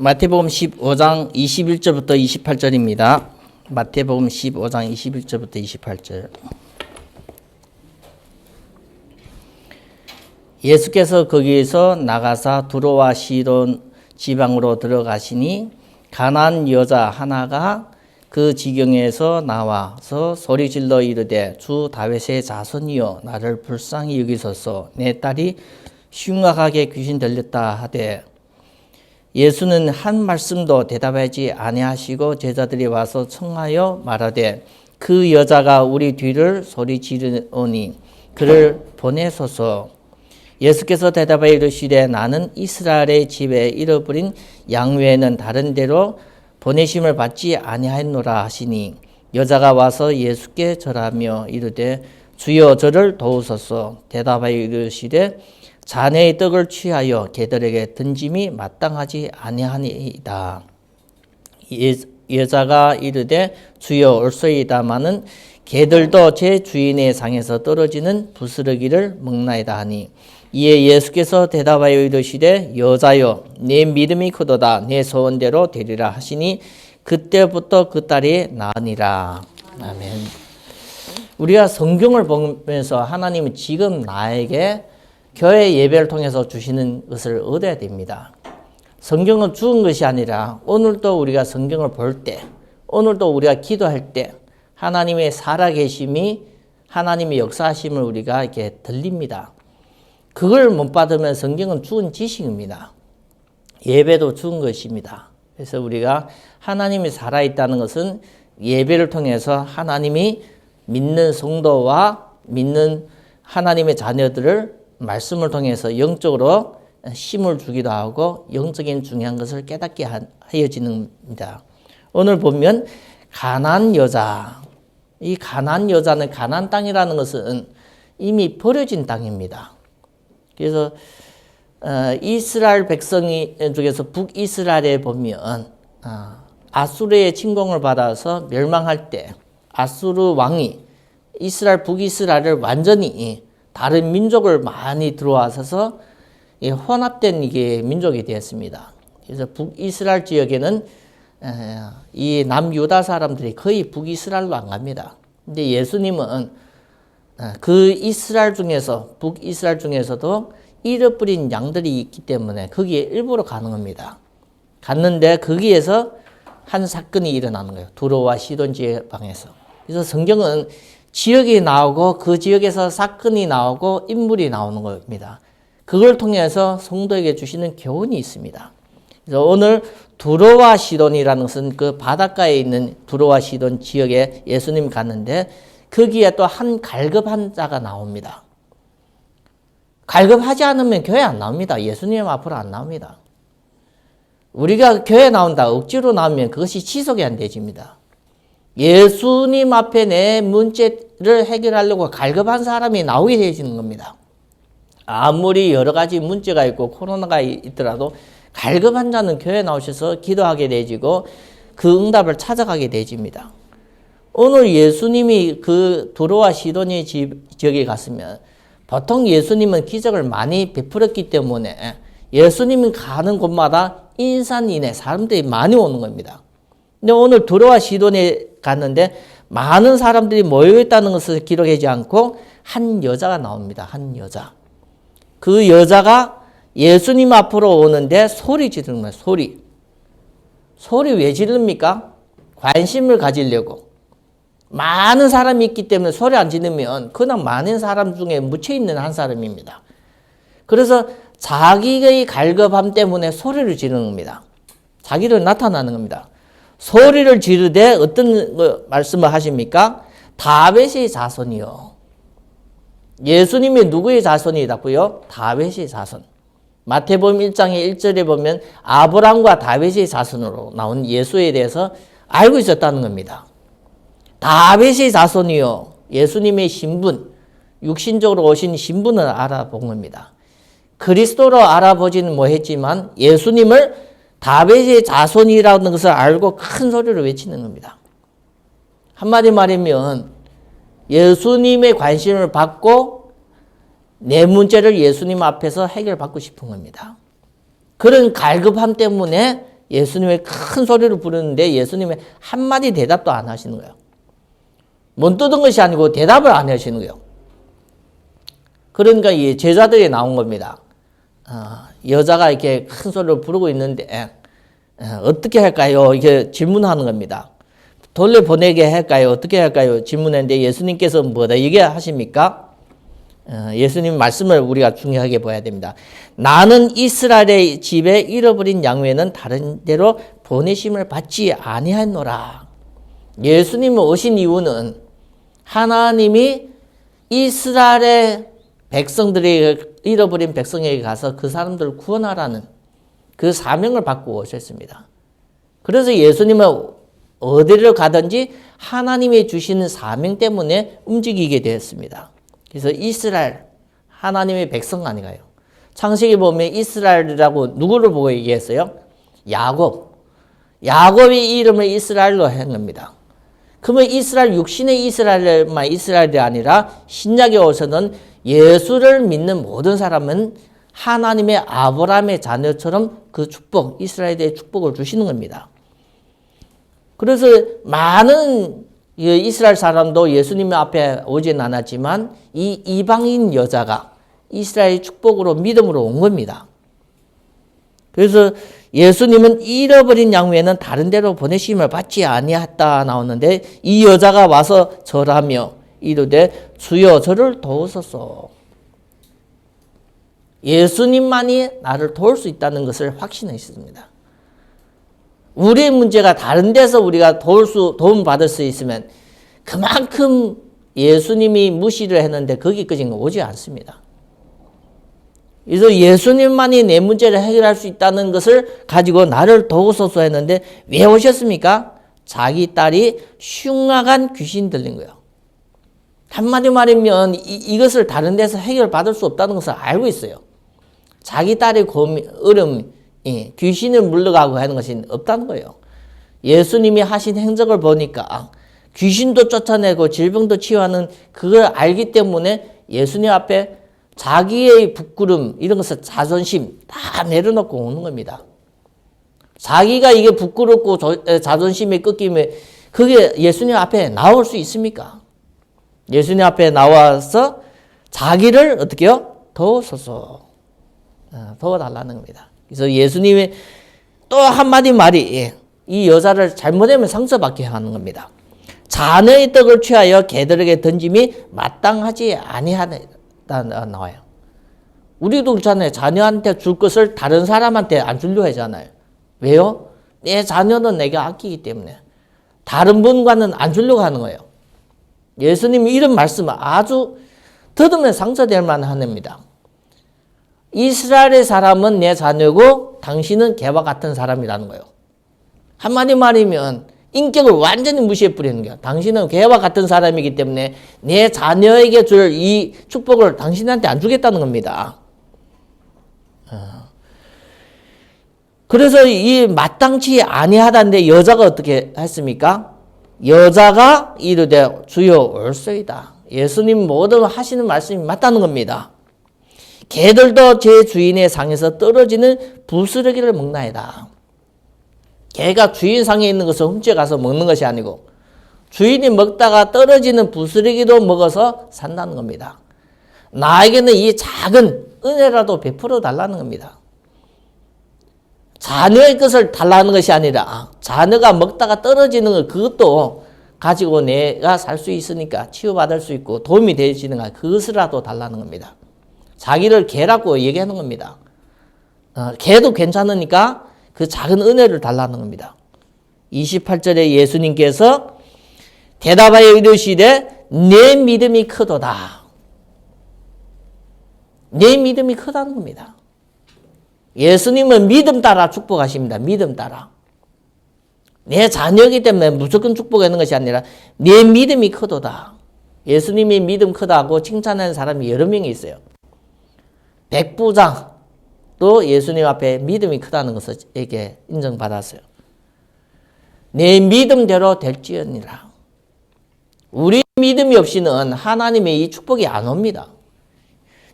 마태복음 15장 21절부터 28절입니다. 마태복음 15장 21절부터 28절. 예수께서 거기에서 나가사 두로와 시돈 지방으로 들어가시니 가나안 여자 하나가 그 지경에서 나와서 소리질러 이르되 주 다윗의 자손이여 나를 불쌍히 여기소서 내 딸이 흉악하게 귀신 들렸다 하되 예수는 한 말씀도 대답하지 아니하시고 제자들이 와서 청하여 말하되 그 여자가 우리 뒤를 소리 지르오니 그를 보내소서. 예수께서 대답하여 이르시되 나는 이스라엘의 집에 잃어버린 양 외에는 다른 데로 보내심을 받지 아니하였노라 하시니 여자가 와서 예수께 절하며 이르되 주여 저를 도우소서. 대답하여 이르시되 자네의 떡을 취하여 개들에게 던짐이 마땅하지 아니하니이다. 여자가 이르되 주여 옳소이다마는 개들도 제 주인의 상에서 떨어지는 부스러기를 먹나이다 하니 이에 예수께서 대답하여 이르시되 여자여 내 믿음이 크도다 내 소원대로 되리라 하시니 그때부터 그 딸이 나으니라. 아멘. 우리가 성경을 보면서 하나님은 지금 나에게 교회 예배를 통해서 주시는 것을 얻어야 됩니다. 성경은 죽은 것이 아니라 오늘도 우리가 성경을 볼 때, 오늘도 우리가 기도할 때 하나님의 살아계심이, 하나님의 역사하심을 우리가 이렇게 들립니다. 그걸 못 받으면 성경은 죽은 지식입니다. 예배도 죽은 것입니다. 그래서 우리가 하나님이 살아있다는 것은 예배를 통해서 하나님이 믿는 성도와 믿는 하나님의 자녀들을 말씀을 통해서 영적으로 힘을 주기도 하고 영적인 중요한 것을 깨닫게 하여지는 겁니다. 오늘 보면 가나안 여자, 이 가나안 여자는 가나안 땅이라는 것은 이미 버려진 땅입니다. 그래서 이스라엘 백성 중에서 북이스라엘에 보면 아수르의 침공을 받아서 멸망할 때 아수르 왕이 이스라엘 북이스라엘을 완전히 다른 민족을 많이 들어와서 혼합된 이게 민족이 되었습니다. 그래서 북이스라엘 지역에는 이 남유다 사람들이 거의 북이스라엘로 안 갑니다. 근데 예수님은 그 이스라엘 중에서 북이스라엘 중에서도 잃어버린 양들이 있기 때문에 거기에 일부러 가는 겁니다. 갔는데 거기에서 한 사건이 일어나는 거예요. 두로와 시돈 지방에서. 그래서 성경은 지역이 나오고 그 지역에서 사건이 나오고 인물이 나오는 겁니다. 그걸 통해서 성도에게 주시는 교훈이 있습니다. 그래서 오늘 두로와 시돈이라는 것은 그 바닷가에 있는 두로와 시돈 지역에 예수님이 갔는데 거기에 또 한 갈급한 자가 나옵니다. 갈급하지 않으면 교회 안 나옵니다. 예수님 앞으로 안 나옵니다. 우리가 교회 나온다 억지로 나오면 그것이 지속이 안 되집니다. 예수님 앞에 내 문제를 해결하려고 갈급한 사람이 나오게 되어지는 겁니다. 아무리 여러 가지 문제가 있고 코로나가 있더라도 갈급한 자는 교회에 나오셔서 기도하게 되어지고 그 응답을 찾아가게 되어집니다. 오늘 예수님이 그 두로와 시돈의 지역에 갔으면 보통 예수님은 기적을 많이 베풀었기 때문에 예수님이 가는 곳마다 인산인해 사람들이 많이 오는 겁니다. 근데 오늘 두로와 시돈에 갔는데 많은 사람들이 모여있다는 것을 기록하지 않고 한 여자가 나옵니다. 한 여자. 그 여자가 예수님 앞으로 오는데 소리 지르는 거예요. 소리. 소리 왜 지릅니까? 관심을 가지려고. 많은 사람이 있기 때문에 소리 안 지르면 그냥 많은 사람 중에 묻혀있는 한 사람입니다. 그래서 자기의 갈급함 때문에 소리를 지르는 겁니다. 자기를 나타나는 겁니다. 소리를 지르되 어떤 말씀을 하십니까? 다윗의 자손이요. 예수님이 누구의 자손이라고요? 다윗의 자손. 마태복음 1장의 1절에 보면 아브람과 다윗의 자손으로 나온 예수에 대해서 알고 있었다는 겁니다. 다윗의 자손이요. 예수님의 신분, 육신적으로 오신 신분을 알아본 겁니다. 그리스도로 알아보지는 못했지만 예수님을 다윗의 자손이라는 것을 알고 큰 소리로 외치는 겁니다. 한마디 말하면 예수님의 관심을 받고 내 문제를 예수님 앞에서 해결받고 싶은 겁니다. 그런 갈급함 때문에 예수님의 큰 소리를 부르는데 예수님의 한마디 대답도 안 하시는 거예요. 못 뜯은 것이 아니고 대답을 안 하시는 거예요. 그러니까 이 제자들이 나온 겁니다. 여자가 이렇게 큰 소리를 부르고 있는데 어떻게 할까요? 이렇게 질문하는 겁니다. 돌려보내게 할까요? 어떻게 할까요? 질문했는데 예수님께서 뭐다 얘기하십니까? 예수님 말씀을 우리가 중요하게 봐야 됩니다. 나는 이스라엘의 집에 잃어버린 양 외에는 다른 데로 보내심을 받지 아니하노라. 예수님이 오신 이유는 하나님이 이스라엘의 백성들이 잃어버린 백성에게 가서 그 사람들을 구원하라는 그 사명을 받고 오셨습니다. 그래서 예수님은 어디를 가든지 하나님이 주시는 사명 때문에 움직이게 되었습니다. 그래서 이스라엘, 하나님의 백성 아닌가요? 창세기 보면 이스라엘이라고 누구를 보고 얘기했어요? 야곱. 야곱의 이름을 이스라엘로 한 겁니다. 그러면 이스라엘, 육신의 이스라엘만 이스라엘이 아니라 신약에 오서는 예수를 믿는 모든 사람은 하나님의 아브라함의 자녀처럼 그 축복, 이스라엘의 축복을 주시는 겁니다. 그래서 많은 이스라엘 사람도 예수님 앞에 오진 않았지만 이 이방인 여자가 이스라엘의 축복으로 믿음으로 온 겁니다. 그래서 예수님은 잃어버린 양 외에는 다른 데로 보내심을 받지 아니하였다 나오는데 이 여자가 와서 절하며 이르되 주여 저를 도우소서. 예수님만이 나를 도울 수 있다는 것을 확신했습니다. 우리의 문제가 다른 데서 우리가 도움받을 수 있으면 그만큼 예수님이 무시를 했는데 거기까지는 오지 않습니다. 그래서 예수님만이 내 문제를 해결할 수 있다는 것을 가지고 나를 도우소서 했는데 왜 오셨습니까? 자기 딸이 흉악한 귀신 들린 거예요. 한마디 말이면 이것을 다른 데서 해결받을 수 없다는 것을 알고 있어요. 자기 딸의 어려움, 귀신을 물러가고 하는 것이 없다는 거예요. 예수님이 하신 행적을 보니까 귀신도 쫓아내고 질병도 치유하는 그걸 알기 때문에 예수님 앞에 자기의 부끄럼, 이런 것을 자존심 다 내려놓고 오는 겁니다. 자기가 이게 부끄럽고 자존심이 꺾이면 그게 예수님 앞에 나올 수 있습니까? 예수님 앞에 나와서 자기를 어떻게 해요? 도우소서. 도와달라는 겁니다. 그래서 예수님의 또 한마디 말이 이 여자를 잘못하면 상처받게 하는 겁니다. 자녀의 떡을 취하여 개들에게 던짐이 마땅하지 아니하다 나와요. 우리도 그렇잖아요. 자녀한테 줄 것을 다른 사람한테 안 주려 하잖아요. 왜요? 내 자녀는 내가 아끼기 때문에 다른 분과는 안 주려고 하는 거예요. 예수님이 이런 말씀을 아주 들으면 상처될 만한 겁니다. 이스라엘의 사람은 내 자녀고 당신은 개와 같은 사람이라는 거예요. 한마디 말이면 인격을 완전히 무시해 버리는 거예요. 당신은 개와 같은 사람이기 때문에 내 자녀에게 줄 이 축복을 당신한테 안 주겠다는 겁니다. 그래서 이 마땅치 아니하다는데 여자가 어떻게 했습니까? 여자가 이르되 주여 올소이다. 예수님 모든 하시는 말씀이 맞다는 겁니다. 개들도 제 주인의 상에서 떨어지는 부스러기를 먹나이다. 개가 주인 상에 있는 것을 훔쳐가서 먹는 것이 아니고 주인이 먹다가 떨어지는 부스러기도 먹어서 산다는 겁니다. 나에게는 이 작은 은혜라도 베풀어 달라는 겁니다. 자녀의 것을 달라는 것이 아니라 자녀가 먹다가 떨어지는 것 그것도 가지고 내가 살 수 있으니까 치유받을 수 있고 도움이 되시는 것 그것이라도 달라는 겁니다. 자기를 개라고 얘기하는 겁니다. 개도 괜찮으니까 그 작은 은혜를 달라는 겁니다. 28절에 예수님께서 대답하여 이르시되 내 믿음이 크도다. 내 믿음이 크다는 겁니다. 예수님은 믿음 따라 축복하십니다. 믿음 따라. 내 자녀이기 때문에 무조건 축복하는 것이 아니라 내 믿음이 크도다. 예수님이 믿음 크다고 칭찬하는 사람이 여러 명이 있어요. 백부장도 예수님 앞에 믿음이 크다는 것을 이렇게 인정받았어요. 내 믿음대로 될지언니라. 우리 믿음이 없이는 하나님의 이 축복이 안 옵니다.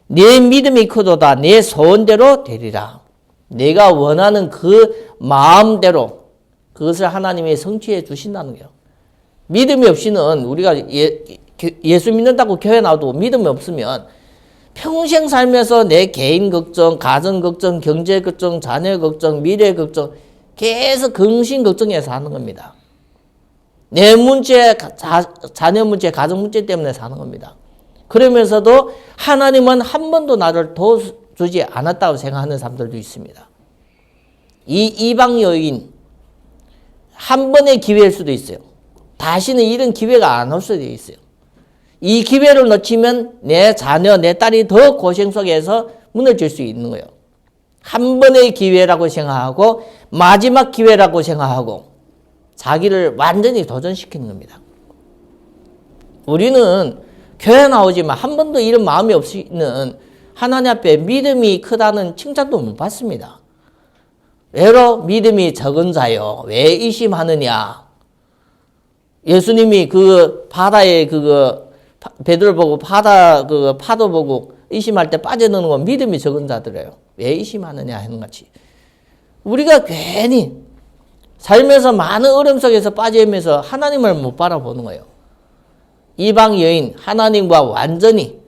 내 믿음이 크도다. 내 소원대로 되리라. 내가 원하는 그 마음대로 그것을 하나님이 성취해 주신다는 거예요. 믿음이 없이는 우리가 예수 믿는다고 교회 나와도 믿음이 없으면 평생 살면서 내 개인 걱정, 가정 걱정, 경제 걱정, 자녀 걱정, 미래 걱정 계속 근심 걱정해서 사는 겁니다. 내 문제, 자녀 문제, 가정 문제 때문에 사는 겁니다. 그러면서도 하나님은 한 번도 나를 도와주지 않았다고 생각하는 사람들도 있습니다. 이 이방 여인 한 번의 기회일 수도 있어요. 다시는 이런 기회가 안 올 수도 있어요. 이 기회를 놓치면 내 자녀, 내 딸이 더 고생 속에서 무너질 수 있는 거예요. 한 번의 기회라고 생각하고 마지막 기회라고 생각하고 자기를 완전히 도전시키는 겁니다. 우리는 교회 나오지만 한 번도 이런 마음이 없이는 하나님 앞에 믿음이 크다는 칭찬도 못 받습니다. 왜로 믿음이 적은 자요? 왜 의심하느냐? 예수님이 그 바다에 배들 보고 파도 보고 의심할 때 빠져드는 건 믿음이 적은 자들이에요. 왜 의심하느냐 하는 같이. 우리가 괜히 살면서 많은 어려움 속에서 빠지면서 하나님을 못 바라보는 거예요. 이방 여인, 하나님과 완전히,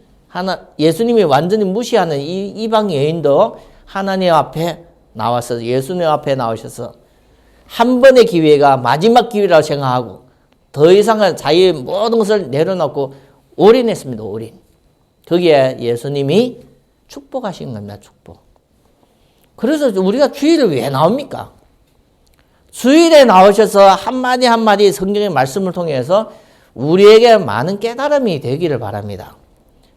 예수님이 완전히 무시하는 이 이방 여인도 하나님 앞에 나와서, 예수님 앞에 나오셔서 한 번의 기회가 마지막 기회라고 생각하고 더 이상은 자기의 모든 것을 내려놓고 올인했습니다. 올인. 거기에 예수님이 축복하신 겁니다. 축복. 그래서 우리가 주일을 왜 나옵니까? 주일에 나오셔서 한마디 한마디 성경의 말씀을 통해서 우리에게 많은 깨달음이 되기를 바랍니다.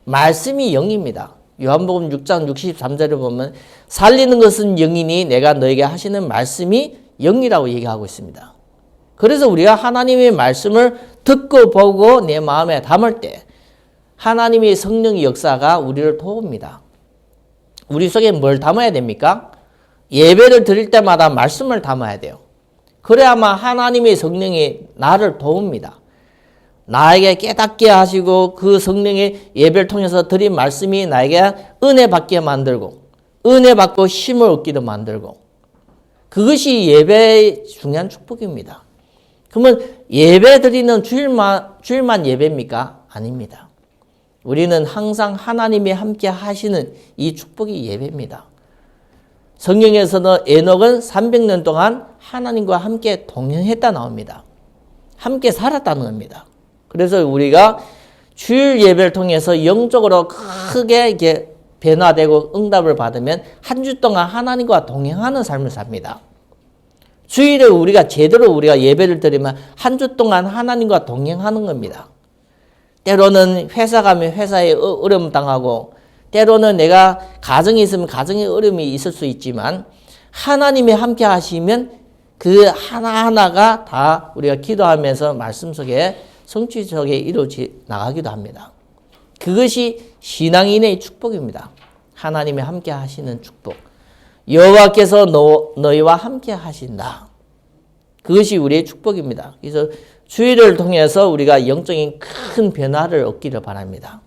말씀이 영입니다. 요한복음 6장 63절에 보면 살리는 것은 영이니 내가 너에게 하시는 말씀이 영이라고 얘기하고 있습니다. 그래서 우리가 하나님의 말씀을 듣고 보고 내 마음에 담을 때 하나님의 성령의 역사가 우리를 도웁니다. 우리 속에 뭘 담아야 됩니까? 예배를 드릴 때마다 말씀을 담아야 돼요. 그래야만 하나님의 성령이 나를 도웁니다. 나에게 깨닫게 하시고 그 성령의 예배를 통해서 드린 말씀이 나에게 은혜 받게 만들고 은혜 받고 힘을 얻기도 만들고 그것이 예배의 중요한 축복입니다. 그러면 예배 드리는 주일만 예배입니까? 아닙니다. 우리는 항상 하나님이 함께 하시는 이 축복이 예배입니다. 성경에서는 에녹은 300년 동안 하나님과 함께 동행했다 나옵니다. 함께 살았다는 겁니다. 그래서 우리가 주일 예배를 통해서 영적으로 크게 이렇게 변화되고 응답을 받으면 한 주 동안 하나님과 동행하는 삶을 삽니다. 주일에 우리가 제대로 예배를 드리면 한 주 동안 하나님과 동행하는 겁니다. 때로는 회사 가면 회사에 어려움 당하고 때로는 내가 가정이 있으면 가정에 어려움이 있을 수 있지만 하나님이 함께 하시면 그 하나하나가 다 우리가 기도하면서 말씀 속에 성취 속에 이루어져 나가기도 합니다. 그것이 신앙인의 축복입니다. 하나님이 함께 하시는 축복. 여호와께서 너희와 함께 하신다. 그것이 우리의 축복입니다. 그래서 주일을 통해서 우리가 영적인 큰 변화를 얻기를 바랍니다.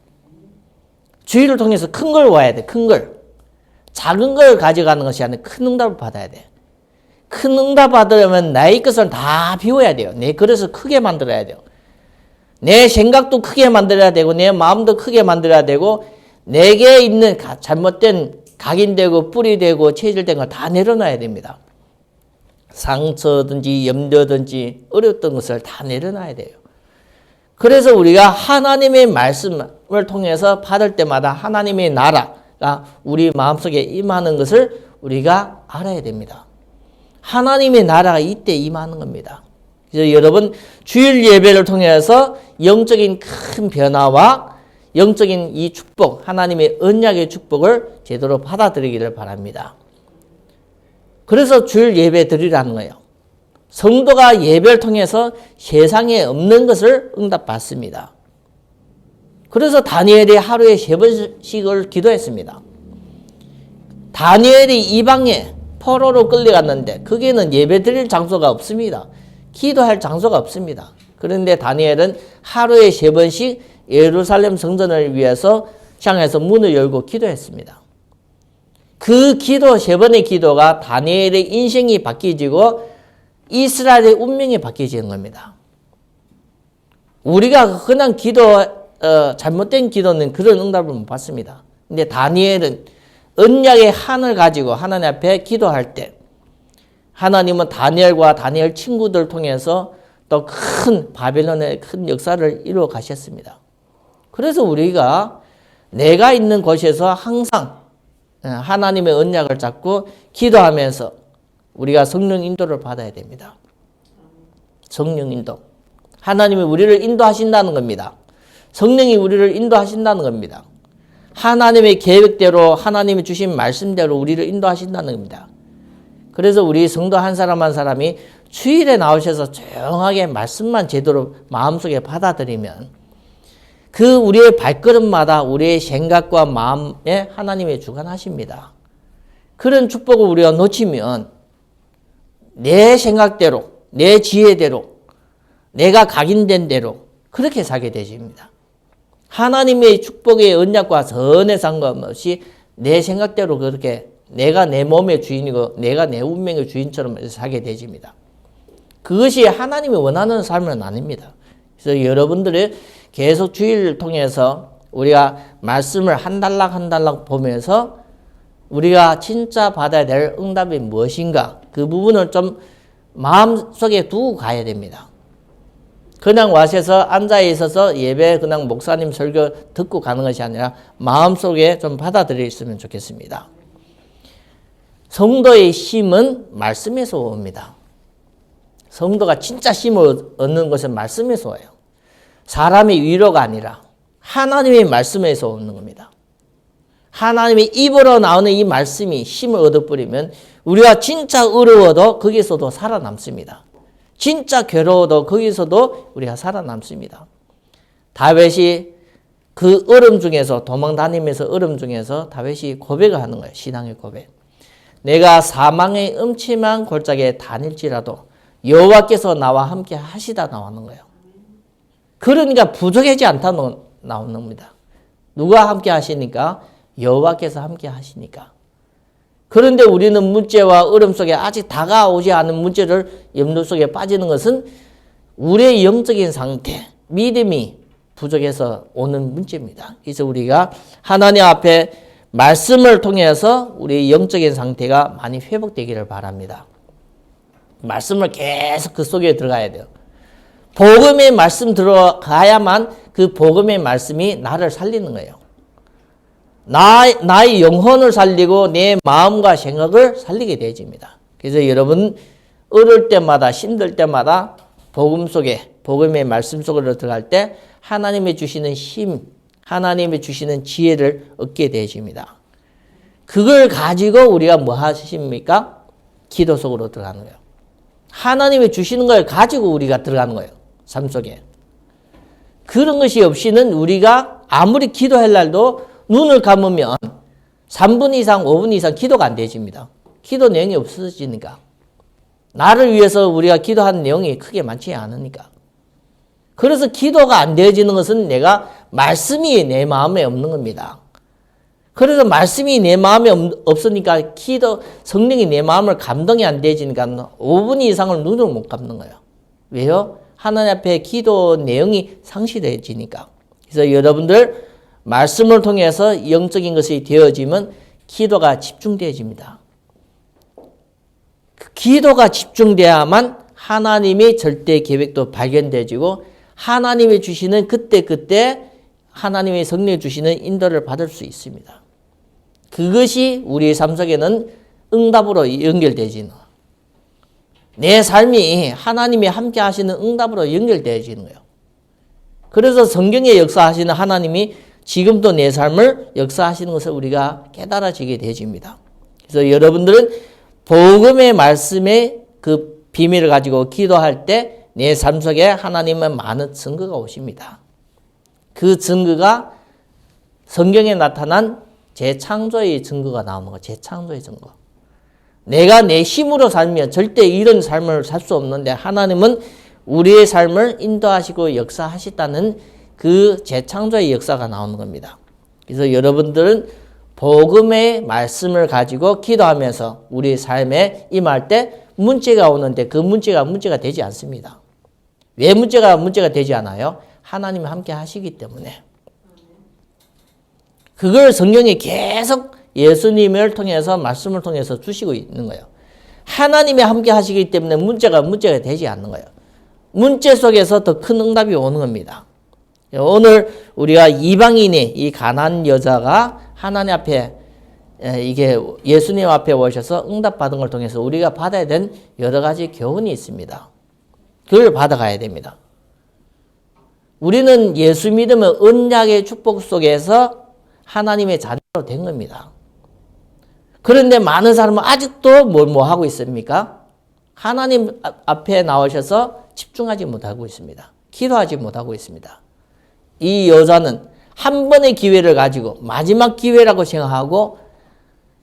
주일을 통해서 큰 걸 와야 돼. 큰 걸. 작은 걸 가져가는 것이 아니라 큰 응답을 받아야 돼. 큰 응답 받으려면 나의 것을 다 비워야 돼요. 내 그릇을 크게 만들어야 돼요. 내 생각도 크게 만들어야 되고 내 마음도 크게 만들어야 되고 내게 있는 잘못된 각인되고 뿌리되고 체질된 걸 다 내려놔야 됩니다. 상처든지 염려든지 어려웠던 것을 다 내려놔야 돼요. 그래서 우리가 하나님의 말씀을 통해서 받을 때마다 하나님의 나라가 우리 마음속에 임하는 것을 우리가 알아야 됩니다. 하나님의 나라가 이때 임하는 겁니다. 그래서 여러분 주일 예배를 통해서 영적인 큰 변화와 영적인 이 축복, 하나님의 언약의 축복을 제대로 받아들이기를 바랍니다. 그래서 주일 예배 드리라는 거예요. 성도가 예배를 통해서 세상에 없는 것을 응답받습니다. 그래서 다니엘이 하루에 3번씩을 기도했습니다. 다니엘이 이방에 포로로 끌려갔는데 거기에는 예배 드릴 장소가 없습니다. 기도할 장소가 없습니다. 그런데 다니엘은 하루에 3번씩 예루살렘 성전을 위해서 향해서 문을 열고 기도했습니다. 그 기도, 세 번의 기도가 다니엘의 인생이 바뀌어지고 이스라엘의 운명이 바뀌어지는 겁니다. 우리가 그냥 잘못된 기도는 그런 응답을 못 받습니다. 근데 다니엘은 언약의 한을 가지고 하나님 앞에 기도할 때 하나님은 다니엘과 다니엘 친구들 통해서 또 큰 바벨론의 큰 역사를 이루어 가셨습니다. 그래서 우리가 내가 있는 곳에서 항상 하나님의 언약을 잡고 기도하면서 우리가 성령 인도를 받아야 됩니다. 성령 인도. 하나님이 우리를 인도하신다는 겁니다. 성령이 우리를 인도하신다는 겁니다. 하나님의 계획대로 하나님이 주신 말씀대로 우리를 인도하신다는 겁니다. 그래서 우리 성도 한 사람 한 사람이 주일에 나오셔서 조용하게 말씀만 제대로 마음속에 받아들이면 그 우리의 발걸음마다 우리의 생각과 마음에 하나님이 주관하십니다. 그런 축복을 우리가 놓치면 내 생각대로, 내 지혜대로, 내가 각인된 대로 그렇게 살게 되십니다. 하나님의 축복의 언약과 전혀 상관없이 내 생각대로 그렇게 내가 내 몸의 주인이고 내가 내 운명의 주인처럼 살게 되집니다. 그것이 하나님이 원하는 삶은 아닙니다. 그래서 여러분들이 계속 주일을 통해서 우리가 말씀을 한 달락 한 달락 보면서 우리가 진짜 받아야 될 응답이 무엇인가 그 부분을 좀 마음속에 두고 가야 됩니다. 그냥 와셔서 앉아 있어서 예배 그냥 목사님 설교 듣고 가는 것이 아니라 마음속에 좀 받아들였으면 좋겠습니다. 성도의 힘은 말씀에서 옵니다. 성도가 진짜 힘을 얻는 것은 말씀에서 와요. 사람의 위로가 아니라 하나님의 말씀에서 오는 겁니다. 하나님의 입으로 나오는 이 말씀이 힘을 얻어버리면 우리가 진짜 어려워도 거기서도 살아남습니다. 진짜 괴로워도 거기서도 우리가 살아남습니다. 다윗이 그 어려움 중에서 도망다니면서 어려움 중에서 다윗이 고백을 하는 거예요. 신앙의 고백. 내가 사망의 음침한 골짜기에 다닐지라도 여호와께서 나와 함께 하시다 나오는 거예요. 그러니까 부족하지 않다 나오는 겁니다. 누가 함께 하시니까? 여호와께서 함께 하시니까. 그런데 우리는 문제와 어려움 속에 아직 다가오지 않은 문제를 염려 속에 빠지는 것은 우리의 영적인 상태, 믿음이 부족해서 오는 문제입니다. 그래서 우리가 하나님 앞에 말씀을 통해서 우리의 영적인 상태가 많이 회복되기를 바랍니다. 말씀을 계속 그 속에 들어가야 돼요. 복음의 말씀 들어가야만 그 복음의 말씀이 나를 살리는 거예요. 나의 영혼을 살리고 내 마음과 생각을 살리게 되집니다. 그래서 여러분 어릴 때마다 힘들 때마다 복음 속에 복음의 말씀 속으로 들어갈 때 하나님이 주시는 힘, 하나님이 주시는 지혜를 얻게 되십니다. 그걸 가지고 우리가 뭐 하십니까? 기도 속으로 들어가는 거예요. 하나님이 주시는 걸 가지고 우리가 들어가는 거예요. 삶 속에. 그런 것이 없이는 우리가 아무리 기도할 날도 눈을 감으면 3분 이상, 5분 이상 기도가 안 되집니다. 기도 내용이 없어지니까. 나를 위해서 우리가 기도한 내용이 크게 많지 않으니까. 그래서 기도가 안 되어지는 것은 내가 말씀이 내 마음에 없는 겁니다. 그래서 말씀이 내 마음에 없으니까 성령이 내 마음을 감동이 안 되어지니까 5분 이상을 눈을 못 감는 거예요. 왜요? 하나님 앞에 기도 내용이 상실해지니까. 그래서 여러분들 말씀을 통해서 영적인 것이 되어지면 기도가 집중되어집니다. 기도가 집중돼야만 하나님의 절대 계획도 발견되어지고 하나님이 주시는 그때 하나님의 성령이 주시는 인도를 받을 수 있습니다. 그것이 우리의 삶 속에는 응답으로 연결되어지는 거예요. 내 삶이 하나님이 함께 하시는 응답으로 연결되어지는 거예요. 그래서 성경에 역사하시는 하나님이 지금도 내 삶을 역사하시는 것을 우리가 깨달아지게 되어집니다. 그래서 여러분들은 복음의 말씀의 그 비밀을 가지고 기도할 때 내 삶 속에 하나님의 많은 증거가 오십니다. 그 증거가 성경에 나타난 재창조의 증거가 나오는 거예요. 재창조의 증거. 내가 내 힘으로 살면 절대 이런 삶을 살 수 없는데 하나님은 우리의 삶을 인도하시고 역사하시다는 그 재창조의 역사가 나오는 겁니다. 그래서 여러분들은 복음의 말씀을 가지고 기도하면서 우리 삶에 임할 때 문제가 오는데 그 문제가 되지 않습니다. 왜 문제가 되지 않아요? 하나님이 함께 하시기 때문에. 그걸 성경이 계속 예수님을 통해서 말씀을 통해서 주시고 있는 거예요. 하나님이 함께 하시기 때문에 문제가 되지 않는 거예요. 문제 속에서 더 큰 응답이 오는 겁니다. 오늘 우리가 이방인이 이 가난한 여자가 하나님 앞에 이게 예수님 앞에 오셔서 응답받은 걸 통해서 우리가 받아야 된 여러 가지 교훈이 있습니다. 그걸 받아가야 됩니다. 우리는 예수 믿으면 언약의 축복 속에서 하나님의 자녀로 된 겁니다. 그런데 많은 사람은 아직도 뭐 하고 있습니까? 하나님 앞에 나오셔서 집중하지 못하고 있습니다. 기도하지 못하고 있습니다. 이 여자는 한 번의 기회를 가지고 마지막 기회라고 생각하고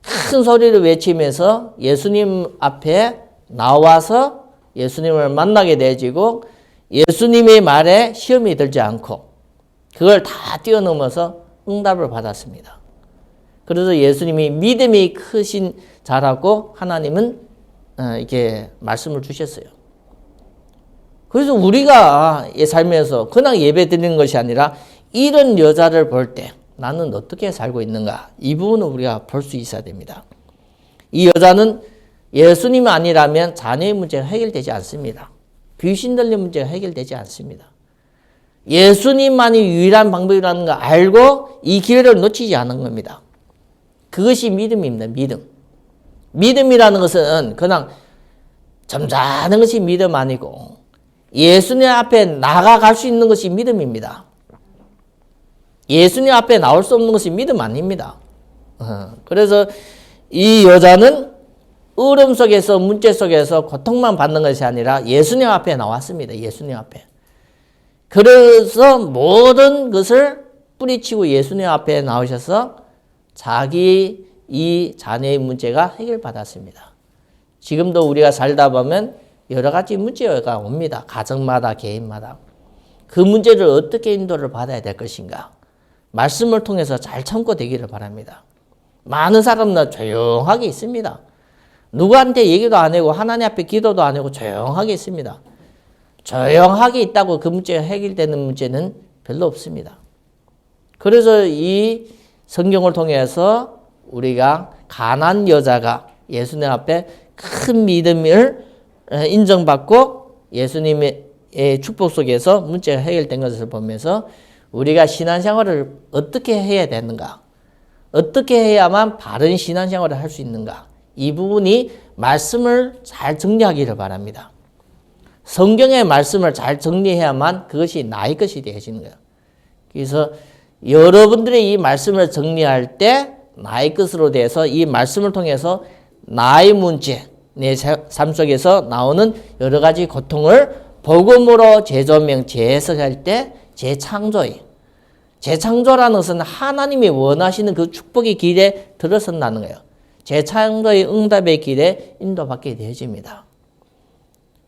큰 소리를 외치면서 예수님 앞에 나와서 예수님을 만나게 되어지고 예수님의 말에 시험이 들지 않고 그걸 다 뛰어넘어서 응답을 받았습니다. 그래서 예수님이 믿음이 크신 자라고 하나님은 이렇게 말씀을 주셨어요. 그래서 우리가 삶에서 그냥 예배 드리는 것이 아니라 이런 여자를 볼 때 나는 어떻게 살고 있는가? 이 부분을 우리가 볼 수 있어야 됩니다. 이 여자는 예수님 아니라면 자녀의 문제가 해결되지 않습니다. 귀신 들린 문제가 해결되지 않습니다. 예수님만이 유일한 방법이라는 걸 알고 이 기회를 놓치지 않은 겁니다. 그것이 믿음입니다. 믿음. 믿음이라는 것은 그냥 점잖은 것이 믿음 아니고 예수님 앞에 나아갈 수 있는 것이 믿음입니다. 예수님 앞에 나올 수 없는 것이 믿음 아닙니다. 그래서 이 여자는 어려움 속에서 문제 속에서 고통만 받는 것이 아니라 예수님 앞에 나왔습니다. 예수님 앞에. 그래서 모든 것을 뿌리치고 예수님 앞에 나오셔서 자기 이 자녀의 문제가 해결받았습니다. 지금도 우리가 살다 보면 여러 가지 문제가 옵니다. 가정마다 개인마다. 그 문제를 어떻게 인도를 받아야 될 것인가. 말씀을 통해서 잘 참고 되기를 바랍니다. 많은 사람은 조용하게 있습니다. 누구한테 얘기도 안 하고 하나님 앞에 기도도 안 하고 조용하게 있습니다. 조용하게 있다고 그 문제가 해결되는 문제는 별로 없습니다. 그래서 이 성경을 통해서 우리가 가난한 여자가 예수님 앞에 큰 믿음을 인정받고 예수님의 축복 속에서 문제가 해결된 것을 보면서 우리가 신앙생활을 어떻게 해야 되는가? 어떻게 해야만 바른 신앙생활을 할 수 있는가? 이 부분이 말씀을 잘 정리하기를 바랍니다. 성경의 말씀을 잘 정리해야만 그것이 나의 것이 되어지는 거예요. 그래서 여러분들의 이 말씀을 정리할 때 나의 것으로 돼서 이 말씀을 통해서 나의 문제, 내 삶 속에서 나오는 여러 가지 고통을 복음으로 재조명, 재해석할 때 재창조라는 것은 하나님이 원하시는 그 축복의 길에 들어선다는 거예요. 재창조의 응답의 길에 인도받게 되어집니다.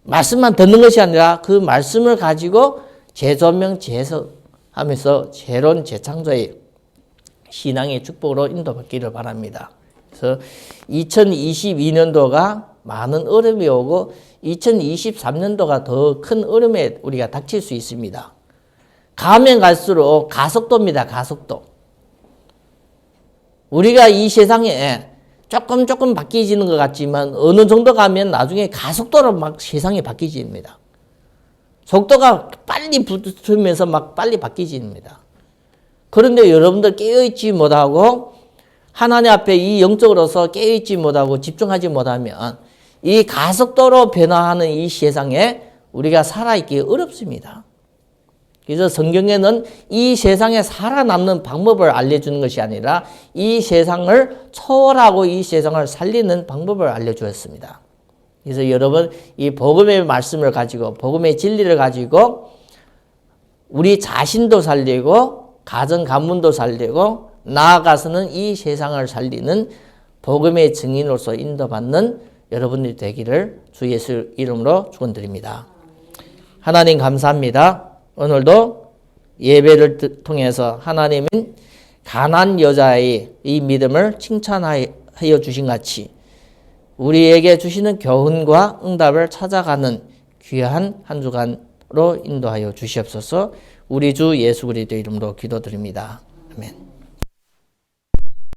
말씀만 듣는 것이 아니라 그 말씀을 가지고 재조명, 재해석하면서 새로운 재창조의 신앙의 축복으로 인도받기를 바랍니다. 그래서 2022년도가 많은 어려움이 오고 2023년도가 더 큰 어려움에 우리가 닥칠 수 있습니다. 가면 갈수록 가속도입니다. 가속도. 우리가 이 세상에 조금 바뀌지는 것 같지만 어느 정도 가면 나중에 가속도로 막 세상이 바뀌집니다. 속도가 빨리 붙으면서 막 빨리 바뀌집니다. 그런데 여러분들 깨어있지 못하고 하나님 앞에 이 영적으로서 깨어있지 못하고 집중하지 못하면 이 가속도로 변화하는 이 세상에 우리가 살아있기 어렵습니다. 그래서 성경에는 이 세상에 살아남는 방법을 알려주는 것이 아니라 이 세상을 초월하고 이 세상을 살리는 방법을 알려주었습니다. 그래서 여러분 이 복음의 말씀을 가지고 복음의 진리를 가지고 우리 자신도 살리고 가정 가문도 살리고 나아가서는 이 세상을 살리는 복음의 증인으로서 인도받는 여러분들이 되기를 주 예수 이름으로 축원드립니다. 하나님 감사합니다. 오늘도 예배를 통해서 하나님은 가난 여자의 이 믿음을 칭찬하여 주신 같이 우리에게 주시는 교훈과 응답을 찾아가는 귀한 한 주간으로 인도하여 주시옵소서. 우리 주 예수 그리스도 이름으로 기도드립니다. 아멘.